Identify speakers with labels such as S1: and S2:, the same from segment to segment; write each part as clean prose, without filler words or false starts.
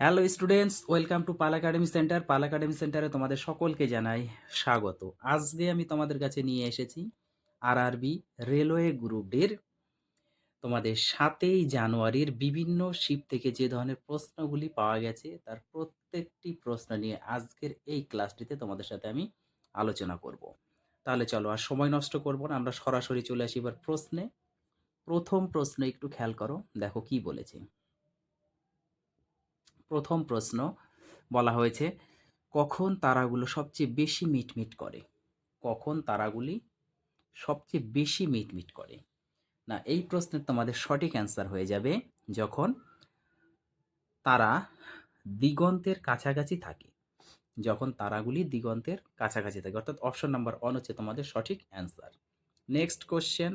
S1: Hello students, welcome to Pal academy centre. Pal academy সেন্টারে তোমাদের সকলকে জানাই স্বাগত। আজকে আমি তোমাদের কাছে নিয়ে এসেছি আরআরবি রেলওয়ে গ্রুপ ডির তোমাদের 7ই জানুয়ারির বিভিন্ন শিফট থেকে যে ধরনের প্রশ্নগুলি পাওয়া গেছে তার প্রত্যেকটি প্রশ্ন নিয়ে আজকের এই ক্লাসটিতে তোমাদের সাথে আমি আলোচনা করব। তাহলে চলো আর সময় নষ্ট করব না, আমরা সরাসরি চলে আসি এবার প্রশ্নে। প্রথম প্রশ্ন একটু খেয়াল করো, দেখো কি বলেছে। প্রথম প্রশ্ন বলা হয়েছে, কখন তারাগুলো সবচেয়ে বেশি মিটমিট করে? কখন তারাগুলি সবচেয়ে বেশি মিটমিট করে? না, এই প্রশ্নের তোমাদের সঠিক অ্যান্সার হয়ে যাবে যখন তারা দিগন্তের কাছাকাছি থাকে। যখন তারাগুলি দিগন্তের কাছাকাছি থাকে, অর্থাৎ অপশন নাম্বার 1 হচ্ছে তোমাদের সঠিক অ্যান্সার। নেক্সট কোশ্চেন,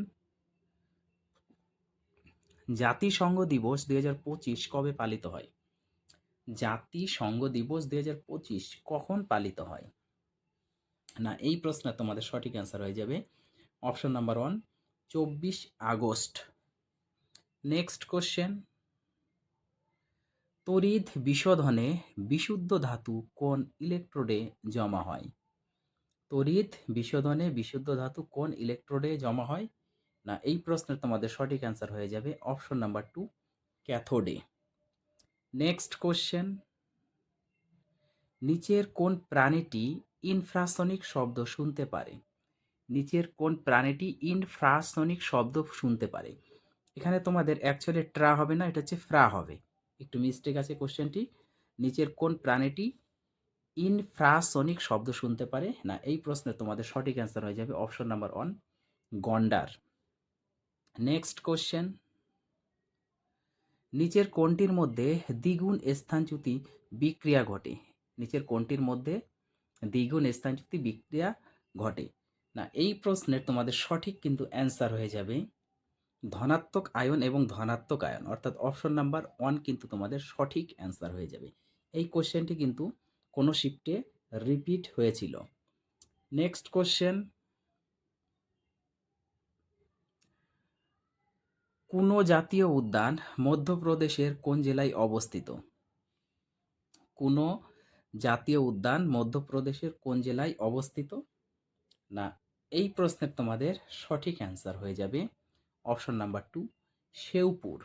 S1: জাতিসংঘ দিবস 2025 কবে পালিত হয়? জাতিসংঘ দিবস 2025 কখন পালিত হয়? না, এই প্রশ্নের তোমাদের সঠিক অ্যান্সার হয়ে যাবে option number 1, 24 August. Next question, তড়িৎ বিশোধনে বিশুদ্ধ ধাতু কোন ইলেকট্রোডে জমা হয়? তড়িৎ বিশোধনে বিশুদ্ধ ধাতু কোন ইলেকট্রোডে জমা হয়? না, এই প্রশ্নের তোমাদের সঠিক অ্যান্সার হয়ে যাবে অপশন নাম্বার 2, ক্যাথোডে। নেক্সট কোশ্চেন, নিচের কোন প্রাণীটি ইনফ্রাসনিক শব্দ শুনতে পারে? নিচের কোন প্রাণীটি ইনফ্রাসনিক শব্দ শুনতে পারে? এখানে তোমাদের অ্যাকচুয়ালি ট্রা হবে না, এটা হচ্ছে ফ্রা হবে, একটু মিস্টেক আছে কোশ্চেনটি। নিচের কোন প্রাণীটি ইনফ্রাসনিক শব্দ শুনতে পারে? না, এই প্রশ্নের তোমাদের সঠিক অ্যান্সার হয়ে যাবে অপশন নাম্বার 1, গন্ডার। নেক্সট কোশ্চেন, নিচের কোনটির মধ্যে দ্বিগুণ স্থানচ্যুতি বিক্রিয়া ঘটে? নিচের কোনটির মধ্যে দ্বিগুণ স্থানচ্যুতি বিক্রিয়া ঘটে? না, এই প্রশ্নের তোমাদের সঠিক কিন্তু অ্যান্সার হয়ে যাবে ধনাত্মক আয়ন এবং ধনাত্মক আয়ন, অর্থাৎ অপশন নাম্বার 1 কিন্তু তোমাদের সঠিক অ্যান্সার হয়ে যাবে। এই কোশ্চেনটি কিন্তু কোনো শিফটে রিপিট হয়েছিল। নেক্সট কোশ্চেন, কোন জাতীয় উদ্যান মধ্যপ্রদেশের কোন জেলায় অবস্থিত? কোন জাতীয় উদ্যান মধ্যপ্রদেশের কোন জেলায় অবস্থিত? না, এই প্রশ্নের তোমাদের সঠিক অ্যান্সার হয়ে যাবে অপশন নাম্বার 2, শেওপুর।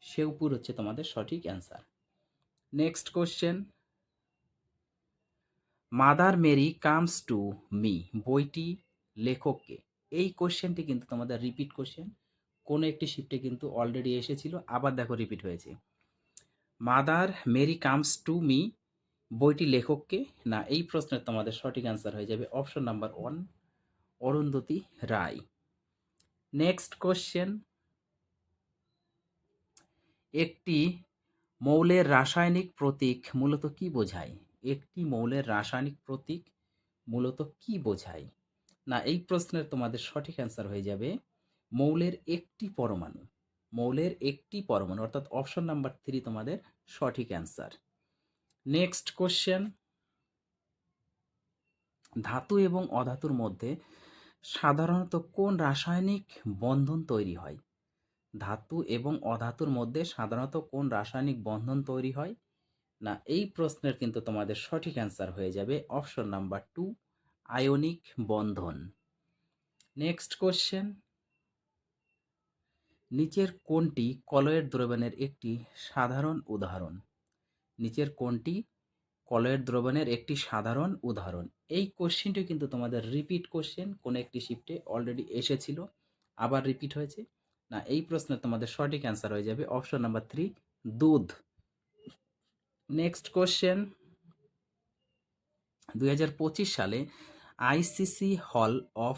S1: শেওপুর হচ্ছে তোমাদের সঠিক answer. Next question, Mother Mary Comes to Me বইটি লেখককে? এই কোশ্চেনটি কিন্তু তোমাদের রিপিট কোশ্চেন, কোনো একটি শিফটে কিন্তু অলরেডি এসেছিল, আবার দেখো রিপিট হয়েছে। Mother Mary Comes to Me বইটি লেখককে? না, এই প্রশ্নের তোমাদের সঠিক অ্যান্সার হয়ে যাবে option number 1, Arundhati Roy. Next question, একটি মৌলের রাসায়নিক প্রতীক মূলত কি বোঝায়? একটি মৌলের রাসায়নিক প্রতীক মূলত কি বোঝায়? না, এই প্রশ্নের তোমাদের সঠিক অ্যান্সার হয়ে যাবে মৌলের একটি পরমাণু। মৌলের একটি পরমাণু, অর্থাৎ অপশন নাম্বার 3 তোমাদের সঠিক অ্যান্সার। নেক্সট কোশ্চেন, ধাতু এবং অধাতুর মধ্যে সাধারণত কোন রাসায়নিক বন্ধন তৈরি হয়? ধাতু এবং অধাতুর মধ্যে সাধারণত কোন রাসায়নিক বন্ধন তৈরি হয়? না, এই প্রশ্নের কিন্তু তোমাদের সঠিক অ্যান্সার হয়ে যাবে অপশন নাম্বার 2, আয়নিক বন্ধন। নেক্সট কোশ্চেন, নিচের কোনটি কলয়েড দ্রবণের একটি সাধারণ উদাহরণ? নিচের কোনটি কলয়েড দ্রবণের একটি সাধারণ উদাহরণ? এই কোশ্চেনটি কিন্তু তোমাদের রিপিট কোশ্চেন, কোন একটি শিফটে অলরেডি এসেছিল, আবার রিপিট হয়েছে। না, এই প্রশ্নের তোমাদের সঠিক অ্যান্সার হয়ে যাবে অপশন নাম্বার 3, দুধ। নেক্সট কোশ্চেন, 2025 সালে আইসিসি হল অফ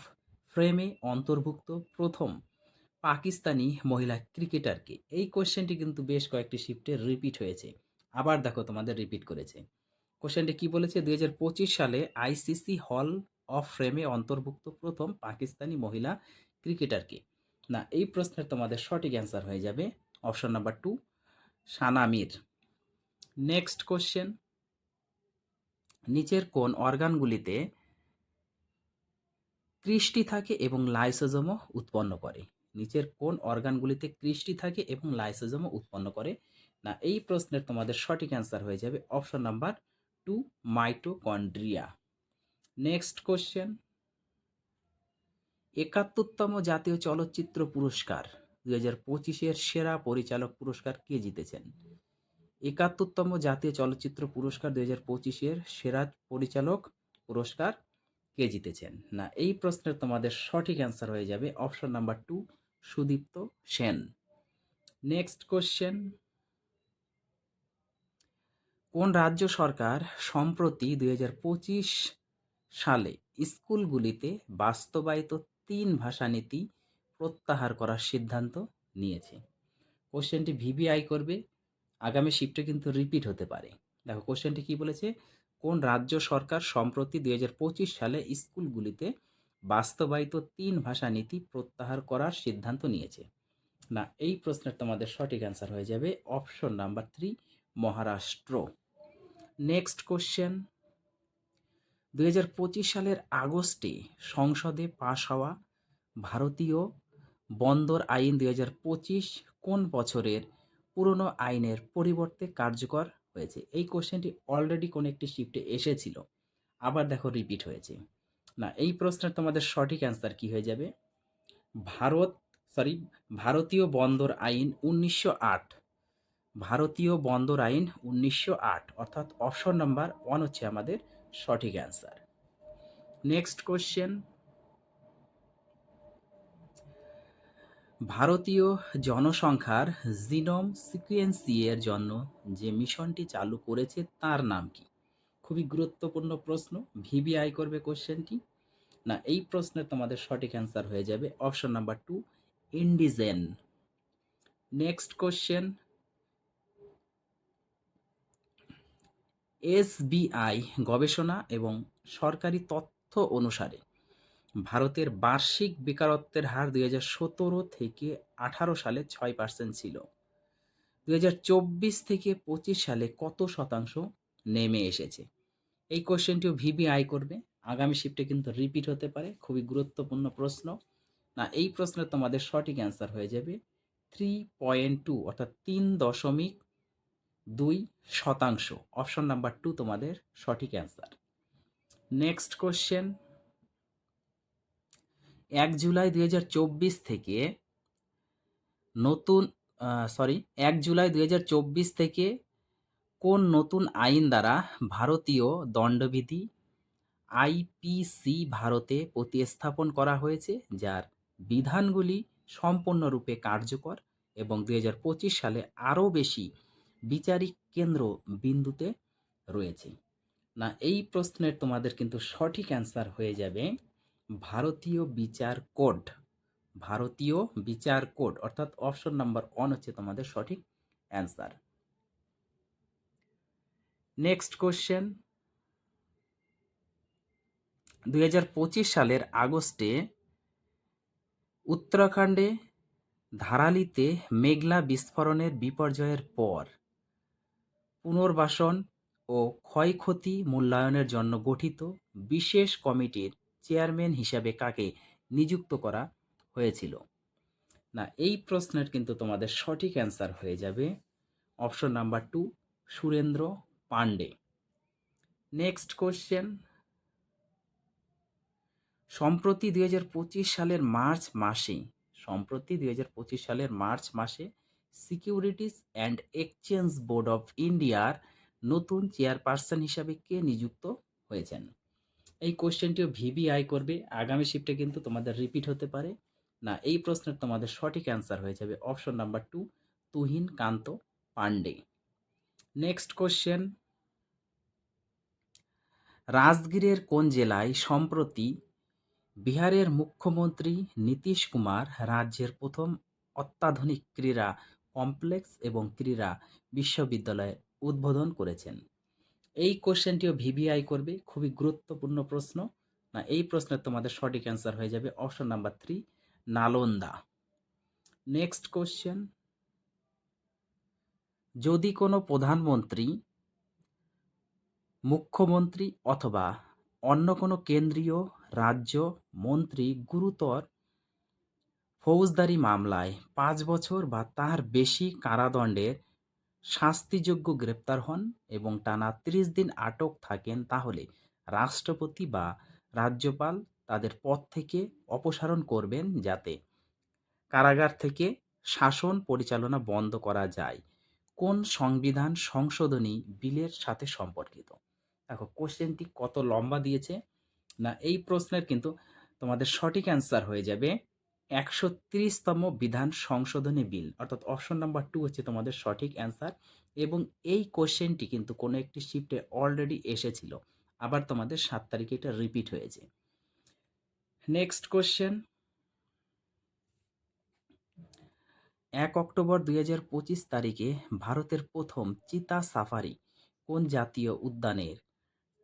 S1: ফেমে অন্তর্ভুক্ত প্রথম পাকিস্তানি মহিলা ক্রিকেটারকে? এই কোশ্চেনটি কিন্তু বেশ কয়েকটি শিফটে রিপিট হয়েছে, আবার দেখো তোমাদের রিপিট করেছে। কোশ্চেনটি কি বলেছে? 2025 সালে আইসিসি হল অফ ফেমে অন্তর্ভুক্ত প্রথম পাকিস্তানি মহিলা ক্রিকেটারকে? না, এই প্রশ্নের তোমাদের সঠিক অ্যান্সার হয়ে যাবে অপশন নাম্বার 2, সানা মীর। নেক্সট কোশ্চেন, নিচের কোন অর্গানগুলিতে ক্রিস্টি থাকে এবং লাইসোজোমও উৎপন্ন করে? নিচের কোন অর্গানগুলিতে ক্রিস্টি থাকে এবং লাইসোজোমও উৎপন্ন করে? না, এই প্রশ্নের তোমাদের সঠিক অ্যান্সার হয়ে যাবে option number 2, mitochondria. Next question, ৭১তম জাতীয় চলচ্চিত্র পুরস্কার 2025-এর সেরা পরিচালক পুরস্কার কে জিতেছেন? ৭১তম জাতীয় চলচ্চিত্র পুরস্কার 2025-এর সেরা পরিচালক পুরস্কার কে জিতেছেন? না, এই প্রশ্নের তোমাদের সঠিক অ্যান্সার হয়ে যাবে option number 2, Sudipta Sen. Next question, কোন রাজ্য সরকার সম্প্রতি 2025 সালে স্কুলগুলিতে বাস্তবায়িত 3 ভাষানীতি প্রত্যাহার করার সিদ্ধান্ত নিয়েছে? কোশ্চেনটি ভিভিআই করবে, আগামী শিফটে কিন্তু রিপিট হতে পারে। দেখো কোশ্চেনটি কি বলেছে, কোন রাজ্য সরকার সম্প্রতি 2025 সালে স্কুলগুলিতে বাস্তবায়িত 3 ভাষানীতি প্রত্যাহার করার সিদ্ধান্ত নিয়েছে? না, এই প্রশ্নের তোমাদের সঠিক অ্যান্সার হয়ে যাবে option number 3, Maharashtra. Next question, 2025 সালের আগস্টে সংসদে পাশ হওয়া ভারতীয় বন্দর আইন 2025 কোন বছরের পুরনো আইনের পরিবর্তে কার্যকর হয়েছে? এই কোশ্চেনটি অলরেডি কোন একটি শিফটে এসেছিল, আবার দেখো রিপিট হয়েছে। না, এই প্রশ্নের তোমাদের সঠিক অ্যান্সার কি হয়ে যাবে? ভারতীয় বন্দর আইন 1908। ভারতীয় বন্দর আইন 1908, অর্থাৎ অপশন নাম্বার 1 হচ্ছে আমাদের সঠিক অ্যান্সার। নেক্সট কোশ্চেন, ভারতীয় জনসংখ্যার জিনোম সিকুয়েন্সি এর জন্য যে মিশনটি চালু করেছে তার নাম কি? খুবই গুরুত্বপূর্ণ প্রশ্ন, ভিভিআই করবে কোশ্চেনটি। না, এই প্রশ্নের তোমাদের সঠিক অ্যান্সার হয়ে যাবে option number 2, IndiGen. Next question, SBI গবেষণা এবং সরকারি তথ্য অনুসারে ভারতের বার্ষিক বেকারত্বের হার 2017 থেকে 18 সালে 6% ছিল। 2024 থেকে 25 সালে কত শতাংশ নেমে এসেছে? এই কোশ্চেনটিও ভিভিআই করবে, আগামী শিফটে কিন্তু রিপিট হতে পারে, খুবই গুরুত্বপূর্ণ প্রশ্ন। না, এই প্রশ্নের তোমাদের সঠিক অ্যান্সার হয়ে যাবে 3.2, অর্থাৎ 3.2%। অপশন নাম্বার 2 তোমাদের সঠিক অ্যান্সার। নেক্সট কোশ্চেন, 1 জুলাই 2024 থেকে নতুন 1 জুলাই 2024 থেকে কোন নতুন আইন দ্বারা ভারতীয় দণ্ডবিধি আইপিসি ভারতে প্রতিস্থাপন করা হয়েছে, যার বিধানগুলি সম্পূর্ণরূপে কার্যকর এবং 2025 সালে আরও বেশি বিচারিক কেন্দ্র বিন্দুতে রয়েছে? না, এই প্রশ্নের তোমাদের কিন্তু সঠিক অ্যান্সার হয়ে যাবে ভারতীয় বিচার কোড। ভারতীয় বিচার কোড, অর্থাৎ অপশন নাম্বার 1 হচ্ছে তোমাদের সঠিক অ্যান্সার। নেক্সট কোশ্চেন, 2025 সালের আগস্টে উত্তরাখণ্ডে ধারালিতে মেঘলা বিস্ফোরণের বিপর্যয়ের পর পুনর্বাসন ও ক্ষয়ক্ষতি মূল্যায়নের জন্য গঠিত বিশেষ কমিটির চেয়ারম্যান হিসাবে কাকে নিযুক্ত করা হয়েছিল? না, এই প্রশ্নের কিন্তু তোমাদের সঠিক অ্যান্সার হয়ে যাবে option number 2, Surendra Pandey. Next question, সম্প্রতি 2025 সালের মার্চ মাসে securities and exchange board of ইন্ডিয়ার নতুন চেয়ারপারসন হিসাবে কে নিযুক্ত হয়েছেন? এই কোশ্চেনটিও ভিভিআই করবে, আগামী শিফটে কিন্তু তোমাদের রিপিট হতে পারে। না, এই প্রশ্নের তোমাদের সঠিক অ্যান্সার হয়ে যাবে অপশন নাম্বার 2, তুহিন কান্ত পান্ডে। নেক্সট কোশ্চেন, রাজগীরের কোন জেলায় সম্প্রতি বিহারের মুখ্যমন্ত্রী নীতিশ কুমার রাজ্যের প্রথম অত্যাধুনিক ক্রীড়া কমপ্লেক্স এবং ক্রীড়া বিশ্ববিদ্যালয় উদ্বোধন করেছেন? এই কোশ্চেনটিও ভিভিআই করবে, খুবই গুরুত্বপূর্ণ প্রশ্ন। না, এই প্রশ্নের তোমাদের সঠিক অ্যান্সার হয়ে যাবে option number 3, Nalanda. Next question, যদি কোনো প্রধানমন্ত্রী, মুখ্যমন্ত্রী অথবা অন্য কোনো কেন্দ্রীয় রাজ্য মন্ত্রী গুরুতর ফৌজদারি মামলায় 5 বছর বা তার বেশি কারাদণ্ডের শাস্তিযোগ্য গ্রেপ্তার হন এবং টানা ৩০ দিন আটক থাকেন, তাহলে রাষ্ট্রপতি বা রাজ্যপাল তাদের পদ থেকে অপসারণ করবেন, যাতে কারাগার থেকে শাসন পরিচালনা বন্ধ করা যায়। কোন সংবিধান সংশোধনী বিলের সাথে সম্পর্কিত? দেখো কোশ্চেনটি কত লম্বা দিয়েছে না, এই প্রশ্নের কিন্তু তোমাদের সঠিক অ্যান্সার হয়ে যাবে ১৩০তম বিধান সংশোধনী বিল, অর্থাৎ অপশন নাম্বার 2 হচ্ছে তোমাদের সঠিক অ্যান্সার। এবং এই কোশ্চেনটি কিন্তু কোনো একটি শিফটে অলরেডি এসেছিল, আবার তোমাদের 7 তারিখে এটা রিপিট হয়েছে। নেক্সট কোশ্চেন, ১ অক্টোবর ২০২৫ তারিখে ভারতের প্রথম চিতা সাফারি কোন জাতীয় উদ্যানের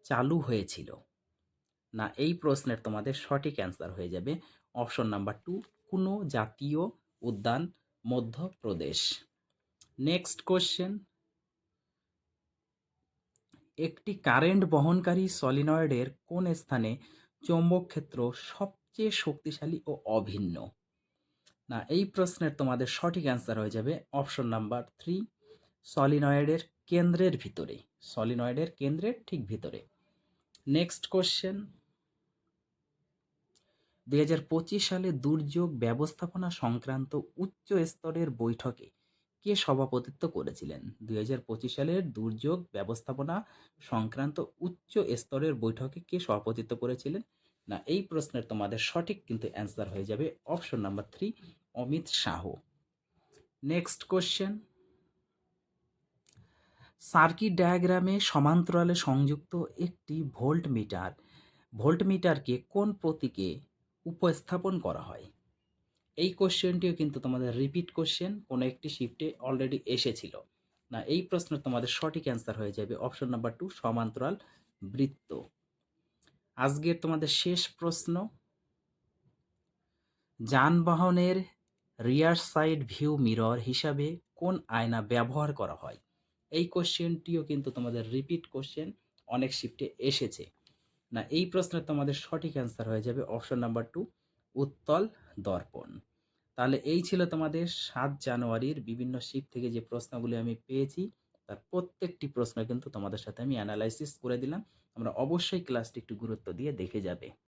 S1: চালু হয়েছিল? না, এই প্রশ্নের তোমাদের সঠিক অ্যান্সার হয়ে যাবে অপশন নাম্বার 2, কোনো জাতীয় উদ্যান, মধ্যপ্রদেশ। নেক্সট কোশ্চেন, একটি কারেন্ট বহনকারী সলিনয়েডের কোন স্থানে চৌম্বক ক্ষেত্র সবচেয়ে শক্তিশালী ও অভিন্ন? না, এই প্রশ্নের তোমাদের সঠিক অ্যান্সার হয়ে যাবে অপশন নাম্বার 3, সলিনয়েডের কেন্দ্রের ভিতরে, সলিনয়েডের কেন্দ্রের ঠিক ভিতরে। নেক্সট কোশ্চেন, ২০২৫ সালে দুর্যোগ ব্যবস্থাপনা সংক্রান্ত উচ্চ স্তরের বৈঠকে কে সভাপতিত্ব করেছিলেন? ২০২৫ সালের দুর্যোগ ব্যবস্থাপনা সংক্রান্ত উচ্চ স্তরের বৈঠকে কে সভাপতিত্ব করেছিলেন? না, এই প্রশ্নের তোমাদের সঠিক কিন্তু অ্যান্সার হয়ে যাবে option number 3, Amit Shah. Next question, circuit ডায়াগ্রামে সমান্তরালে সংযুক্ত একটি ভোল্টমিটারকে কোন প্রতীকে উপস্থাপন করা হয়? এই কোশ্চেনটিও কিন্তু তোমাদের রিপিট কোশ্চেন, কোনো একটি শিফটে অলরেডি এসেছিল। না, এই প্রশ্নের তোমাদের সঠিক অ্যান্সার হয়ে যাবে অপশন নাম্বার 2, সমান্তরাল বৃত্ত। আজকের তোমাদের শেষ প্রশ্ন, যানবাহনের রিয়ার সাইড ভিউ মিরর হিসাবে কোন আয়না ব্যবহার করা হয়? এই কোশ্চেনটিও কিন্তু তোমাদের রিপিট কোশ্চেন, অনেক শিফটে এসেছে। না, এই প্রশ্নের তোমাদের সঠিক অ্যান্সার হয়ে যাবে অপশন নাম্বার 2, উত্তল দর্পণ। তাহলে এই ছিল তোমাদের 7 জানুয়ারির বিভিন্ন শিফট থেকে যে প্রশ্নগুলি আমি পেয়েছি, তার প্রত্যেকটি প্রশ্ন কিন্তু তোমাদের সাথে আমি অ্যানালাইসিস করে দিলাম। তোমরা অবশ্যই ক্লাসটি একটু গুরুত্ব দিয়ে দেখে যাবে।